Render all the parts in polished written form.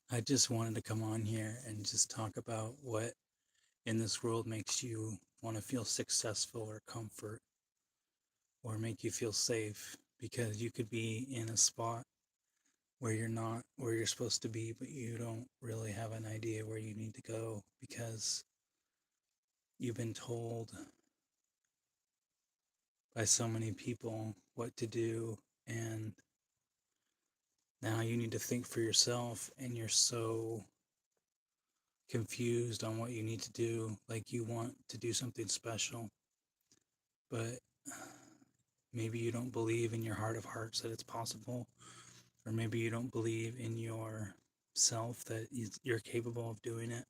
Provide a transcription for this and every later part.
I just wanted to come on here and just talk about what in this world makes you want to feel successful or comfort or make you feel safe, because you could be in a spot where you're not where you're supposed to be, but you don't really have an idea where you need to go because you've been told by so many people what to do, and now you need to think for yourself, and you're so confused on what you need to do. Like, you want to do something special, but maybe you don't believe in your heart of hearts that it's possible, or maybe you don't believe in yourself that you're capable of doing it.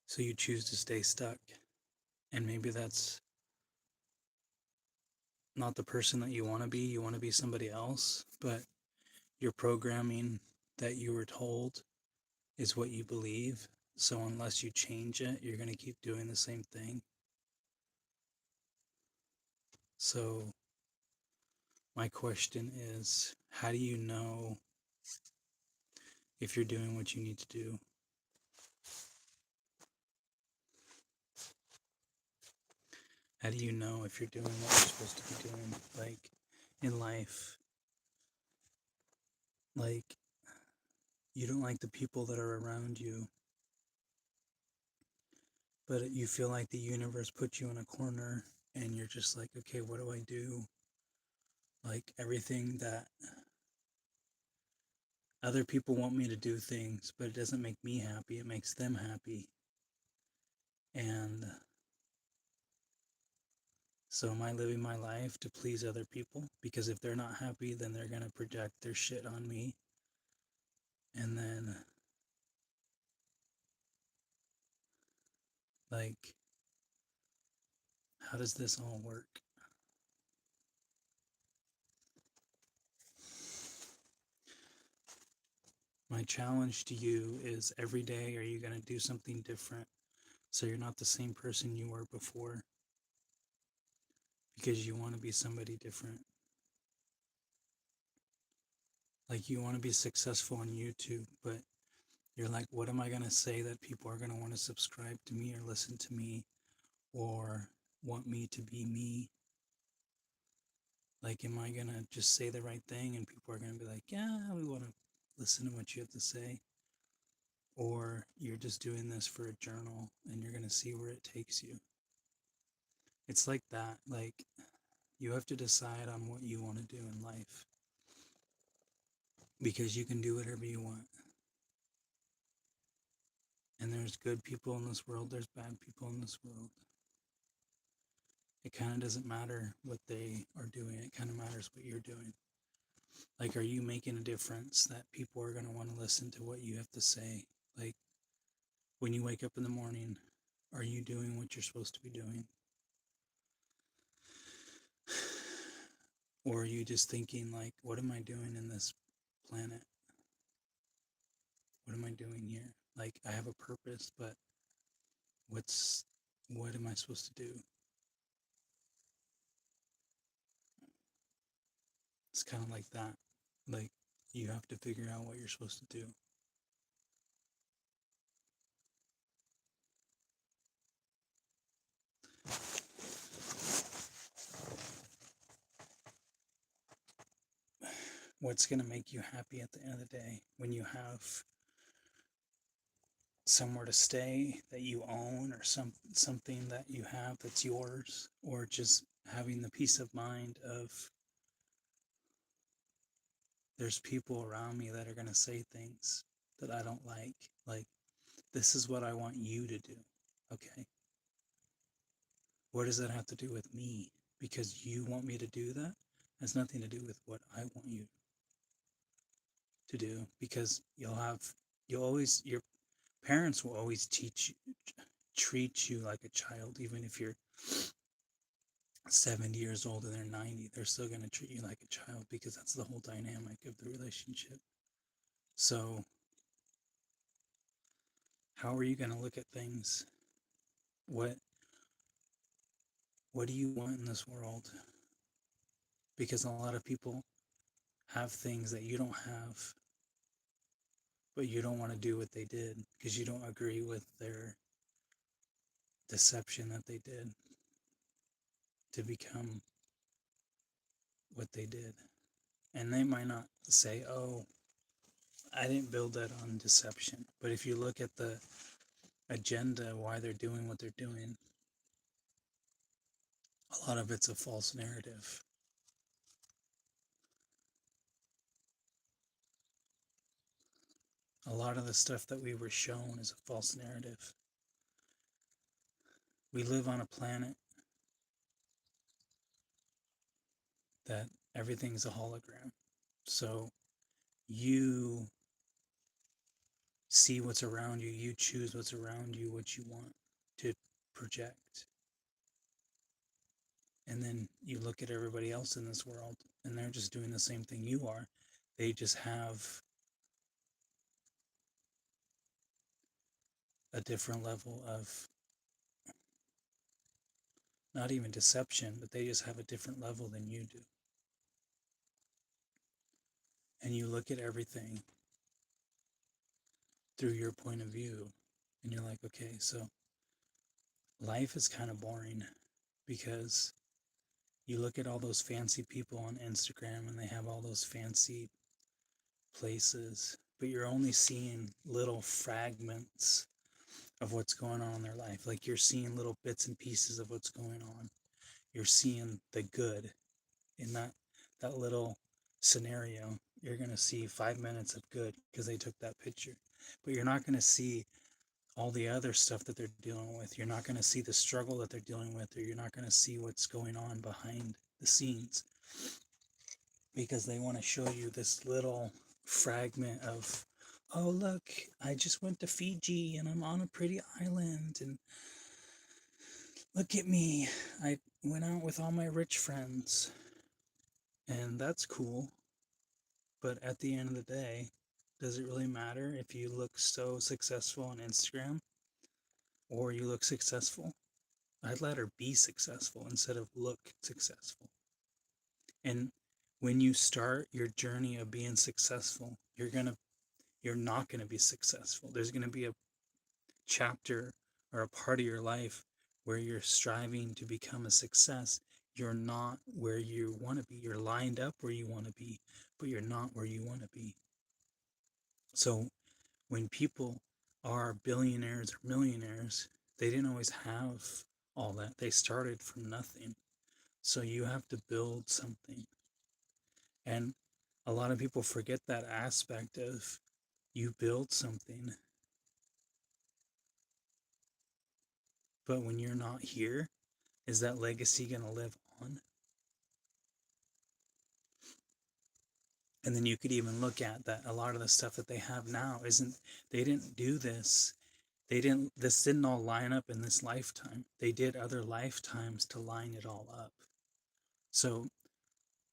So you choose to stay stuck. And maybe that's not the person that you want to be. You want to be somebody else, but your programming that you were told is what you believe. So unless you change it, you're going to keep doing the same thing. So my question is, how do you know if you're doing what you need to do? How do you know if you're doing what you're supposed to be doing, like, in life? Like, you don't like the people that are around you, but you feel like the universe put you in a corner and you're just like, okay, what do I do? Like, everything that other people want me to do things, but it doesn't make me happy, it makes them happy. And so am I living my life to please other people? Because if they're not happy, then they're going to project their shit on me. And then, like, how does this all work? My challenge to you is, every day, are you going to do something different so you're not the same person you were before? Because you want to be somebody different. Like, you want to be successful on YouTube, but you're like, what am I going to say that people are going to want to subscribe to me or listen to me or want me to be me? Like, am I going to just say the right thing and people are going to be like, yeah, we want to listen to what you have to say? Or you're just doing this for a journal and you're going to see where it takes you? It's like that. Like, you have to decide on what you want to do in life, because you can do whatever you want. And there's good people in this world, there's bad people in this world. It kind of doesn't matter what they are doing, it kind of matters what you're doing. Like, are you making a difference that people are going to want to listen to what you have to say? Like, when you wake up in the morning, are you doing what you're supposed to be doing? Or are you just thinking, like, what am I doing in this planet? What am I doing here? Like, I have a purpose, but what am I supposed to do? It's kind of like that. Like, you have to figure out what you're supposed to do. What's going to make you happy at the end of the day, when you have somewhere to stay that you own, or something that you have that's yours, or just having the peace of mind of, there's people around me that are going to say things that I don't like. Like, this is what I want you to do. Okay, what does that have to do with me? Because you want me to do that? It has nothing to do with what I want you to do. Because your parents will always treat you like a child. Even if you're 70 years old and they're 90, they're still going to treat you like a child, because that's the whole dynamic of the relationship. So how are you going to look at things? what what do you want in this world? Because a lot of people have things that you don't have, but you don't want to do what they did because you don't agree with their deception that they did to become what they did. And they might not say, oh, I didn't build that on deception. But if you look at the agenda, why they're doing what they're doing, a lot of it's a false narrative. A lot of the stuff that we were shown is a false narrative. We live on a planet that everything's a hologram. So you see what's around you, you choose what's around you, what you want to project. And then you look at everybody else in this world and they're just doing the same thing you are. They just have a different level of not even deception, but they just have a different level than you do. And you look at everything through your point of view and you're like, okay, so life is kind of boring because you look at all those fancy people on Instagram and they have all those fancy places, but you're only seeing little fragments of what's going on in their life. Like you're seeing little bits and pieces of what's going on. You're seeing the good in that little scenario. You're going to see 5 minutes of good because they took that picture, but you're not going to see all the other stuff that they're dealing with. You're not going to see the struggle that they're dealing with, or you're not going to see what's going on behind the scenes because they want to show you this little fragment of, oh, look, I just went to Fiji and I'm on a pretty island and look at me. I went out with all my rich friends. And that's cool. But at the end of the day, does it really matter if you look so successful on Instagram or you look successful? I'd let her be successful instead of look successful. And when you start your journey of being successful, you're not going to be successful. There's going to be a chapter or a part of your life where you're striving to become a success. You're not where you want to be. You're lined up where you want to be, but you're not where you want to be. So when people are billionaires or millionaires, they didn't always have all that. They started from nothing. So you have to build something. And a lot of people forget that aspect of you build something. But when you're not here, is that legacy going to live on? And then you could even look at that a lot of the stuff that they have now they didn't do this. This didn't all line up in this lifetime. They did other lifetimes to line it all up. So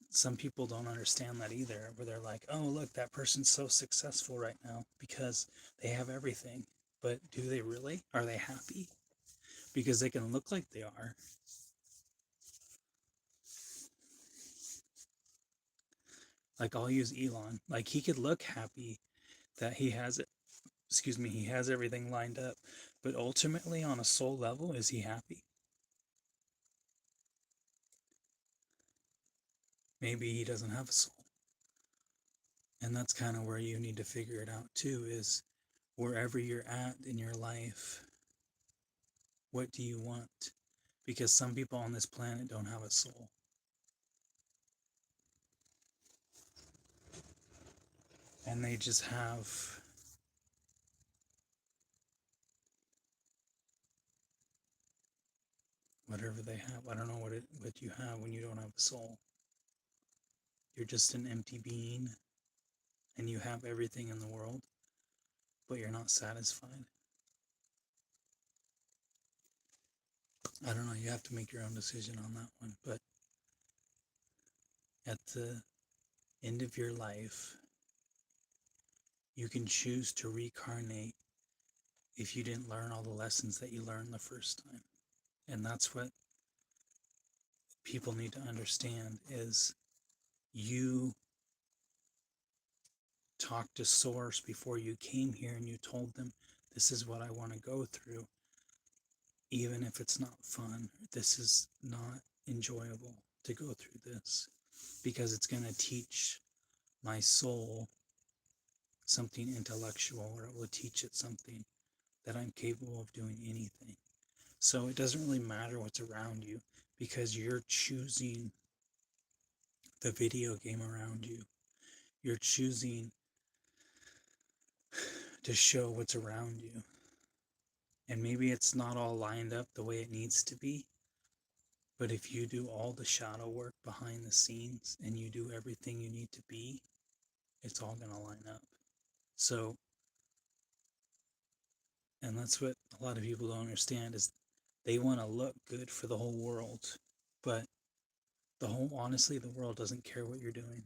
some people don't understand that either, where they're like, oh, look, that person's so successful right now because they have everything. But do they really? Are they happy? Because they can look like they are. Like, I'll use Elon. Like, he could look happy that he has it. Excuse me, he has everything lined up. But ultimately, on a soul level, is he happy? Maybe he doesn't have a soul. And that's kind of where you need to figure it out too, is wherever you're at in your life, what do you want? Because some people on this planet don't have a soul. And they just have whatever they have. I don't know what you have when you don't have a soul. You're just an empty being and you have everything in the world, but you're not satisfied. I don't know, you have to make your own decision on that one. But at the end of your life, you can choose to reincarnate if you didn't learn all the lessons that you learned the first time. And that's what people need to understand is you talked to Source before you came here and you told them, this is what I want to go through, even if it's not fun, this is not enjoyable to go through this, because it's going to teach my soul something intellectual, or it will teach it something that I'm capable of doing anything. So it doesn't really matter what's around you, because you're choosing the video game around you. You're choosing to show what's around you. And maybe it's not all lined up the way it needs to be, but if you do all the shadow work behind the scenes and you do everything you need to be, it's all going to line up. So, and that's what a lot of people don't understand, is they want to look good for the whole world, but honestly, the world doesn't care what you're doing.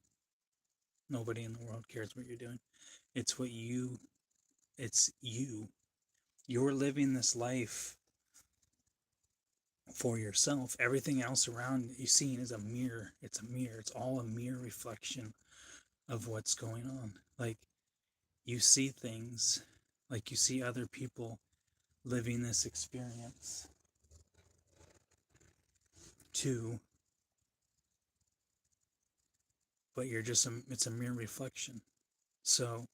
Nobody in the world cares what you're doing. It's it's you. You're living this life for yourself. Everything else around you seeing is a mirror. It's a mirror. It's all a mirror reflection of what's going on. Like, you see things, like you see other people living this experience too, but it's a mere reflection. So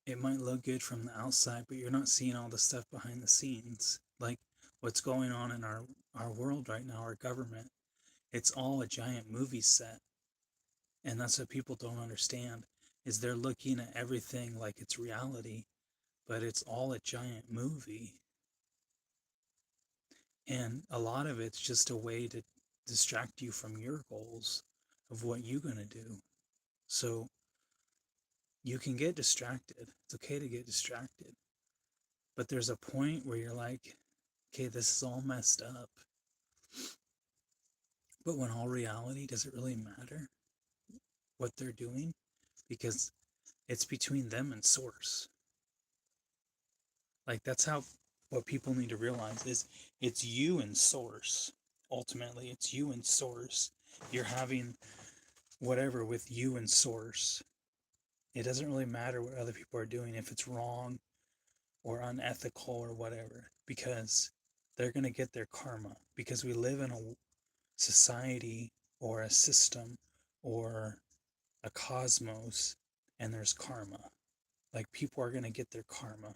it might look good from the outside, but you're not seeing all the stuff behind the scenes, like what's going on in our world right now, our government. It's all a giant movie set. And that's what people don't understand, is they're looking at everything like it's reality, but it's all a giant movie. And a lot of it's just a way to distract you from your goals of what you're going to do. So you can get distracted. It's okay to get distracted. But there's a point where you're like, okay, this is all messed up. But when all reality, does it really matter what they're doing? Because it's between them and Source. Like, that's how, what people need to realize is, it's you and Source. Ultimately, it's you and Source. You're having whatever with you and Source. It doesn't really matter what other people are doing, if it's wrong or unethical or whatever, because they're going to get their karma. Because we live in a society or a system or a cosmos, and there's karma. Like, people are going to get their karma.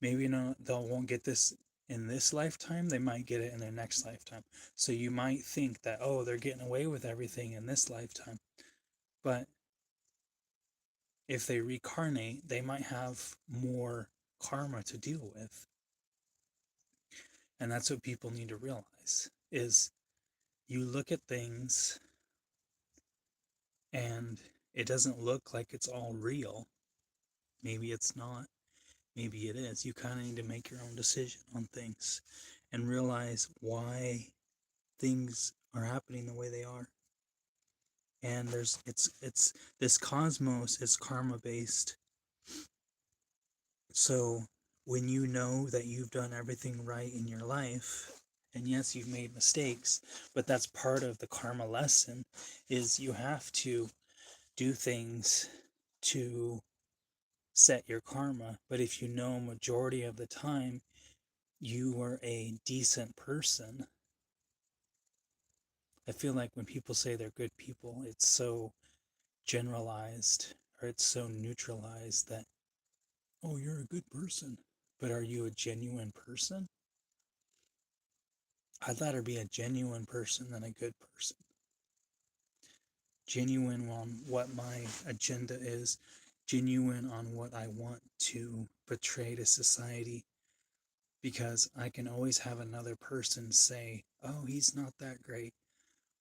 Maybe they won't get this in this lifetime, they might get it in their next lifetime. So you might think that, oh, they're getting away with everything in this lifetime. But if they reincarnate, they might have more karma to deal with. And that's what people need to realize, is you look at things and it doesn't look like it's all real. Maybe it's not. Maybe it is. You kind of need to make your own decision on things and realize why things are happening the way they are. And it's this cosmos is karma based. So when you know that you've done everything right in your life, and yes, you've made mistakes, but that's part of the karma lesson, is you have to do things to set your karma. But if you know majority of the time you were a decent person, I feel like when people say they're good people, it's so generalized, or it's so neutralized that, oh, you're a good person. But are you a genuine person? I'd rather be a genuine person than a good person. Genuine on what my agenda is, genuine on what I want to portray to society, because I can always have another person say, oh, he's not that great,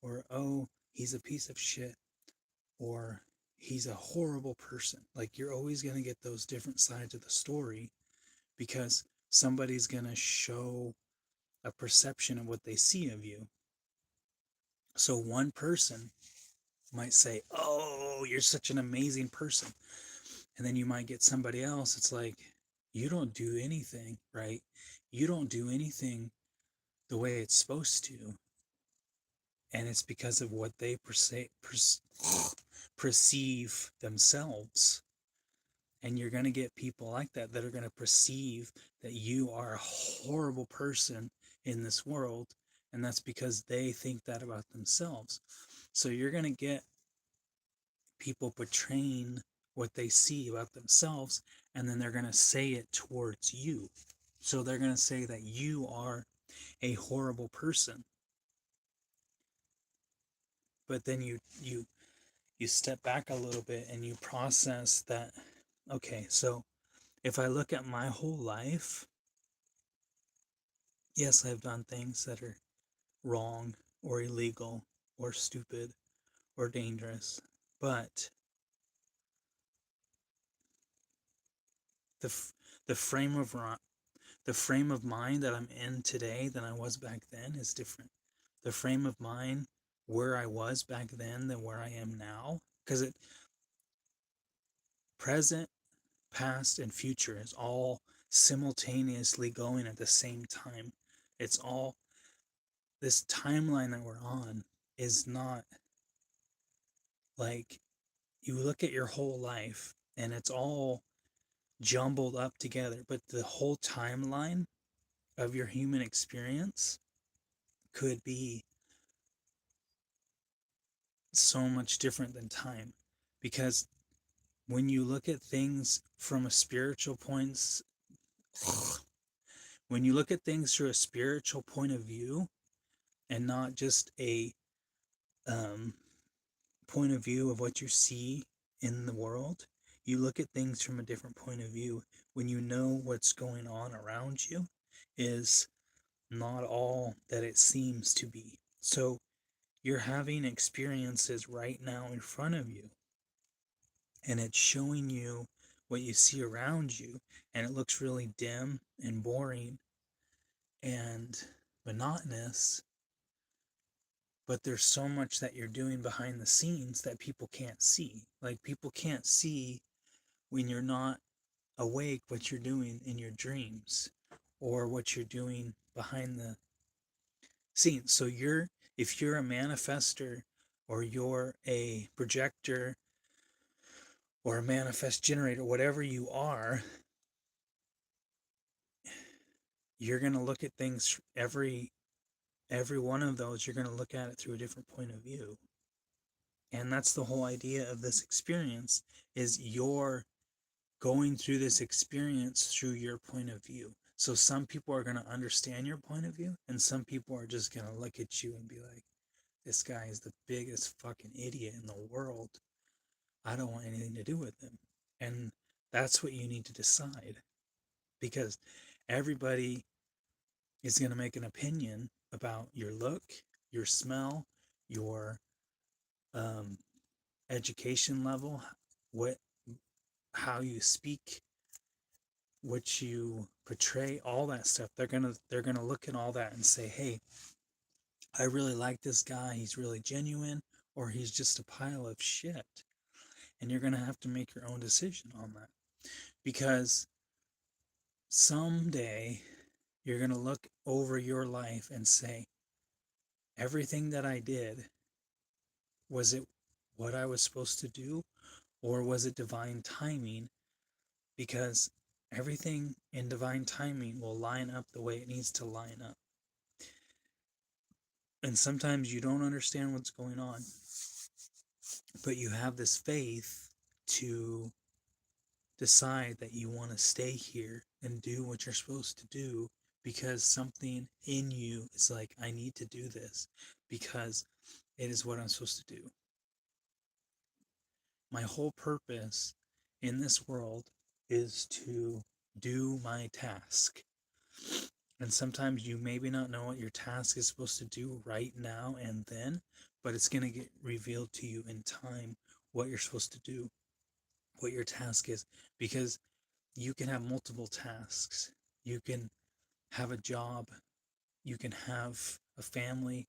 or oh, he's a piece of shit, or he's a horrible person. Like, you're always going to get those different sides of the story, because somebody's going to show a perception of what they see of you. So one person might say, oh, you're such an amazing person. And then you might get somebody else. It's like, you don't do anything right. You don't do anything the way it's supposed to. And it's because of what they perceive themselves. And you're going to get people like that that are going to perceive that you are a horrible person in this world. And that's because they think that about themselves. So you're going to get people portraying what they see about themselves, and then they're going to say it towards you. So they're going to say that you are a horrible person. But then you step back a little bit and you process that, okay, so if I look at my whole life, yes, I've done things that are wrong or illegal or stupid or dangerous, but the the frame of the frame of mind that I'm in today than I was back then is different. The frame of mind where I was back then than where I am now, because it present, past, and future is all simultaneously going at the same time. It's all this timeline that we're on is not like you look at your whole life and it's all jumbled up together, but the whole timeline of your human experience could be so much different than time, because when you look at things from a spiritual point, when you look at things through a spiritual point of view and not just a um, point of view of what you see in the world, you look at things from a different point of view when you know what's going on around you is not all that it seems to be. So you're having experiences right now in front of you, and it's showing you what you see around you, and it looks really dim and boring and monotonous, but there's so much that you're doing behind the scenes that people can't see. Like, people can't see when you're not awake what you're doing in your dreams or what you're doing behind the scenes. So if you're a manifester or you're a projector or a manifest generator, whatever you are, you're going to look at things, every one of those, you're going to look at it through a different point of view. And that's the whole idea of this experience, is you're going through this experience through your point of view. So some people are going to understand your point of view, and some people are just going to look at you and be like, this guy is the biggest fucking idiot in the world. I don't want anything to do with him. And that's what you need to decide, because everybody is going to make an opinion about your look, your smell, your um, education level, what, how you speak, what you portray, all that stuff. They're gonna look at all that and say, hey, I really like this guy. He's really genuine, or he's just a pile of shit. And you're gonna have to make your own decision on that, because someday you're gonna look over your life and say, everything that I did, was it what I was supposed to do, or was it divine timing? Because everything in divine timing will line up the way it needs to line up. And sometimes you don't understand what's going on, but you have this faith to decide that you want to stay here and do what you're supposed to do, because something in you is like, I need to do this because it is what I'm supposed to do. My whole purpose in this world is to do my task. And sometimes you maybe not know what your task is supposed to do right now and then, but it's going to get revealed to you in time what you're supposed to do, what your task is, because you can have multiple tasks. You can have a job, you can have a family,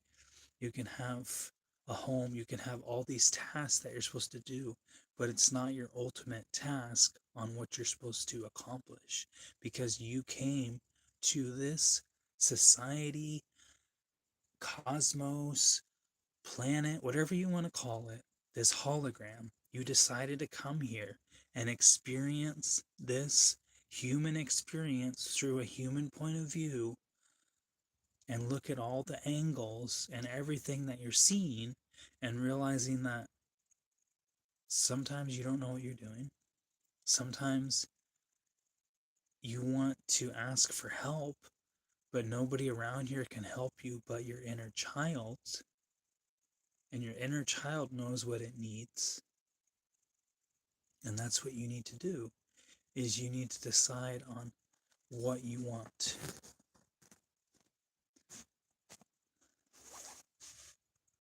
you can have a home, you can have all these tasks that you're supposed to do, but it's not your ultimate task on what you're supposed to accomplish, because you came to this society, cosmos, planet, whatever you want to call it, this hologram, You decided to come here and experience this human experience through a human point of view and look at all the angles and everything that you're seeing and realizing that sometimes you don't know what you're doing. Sometimes you want to ask for help, but nobody around here can help you but your inner child. And your inner child knows what it needs. And that's what you need to do, is you need to decide on what you want.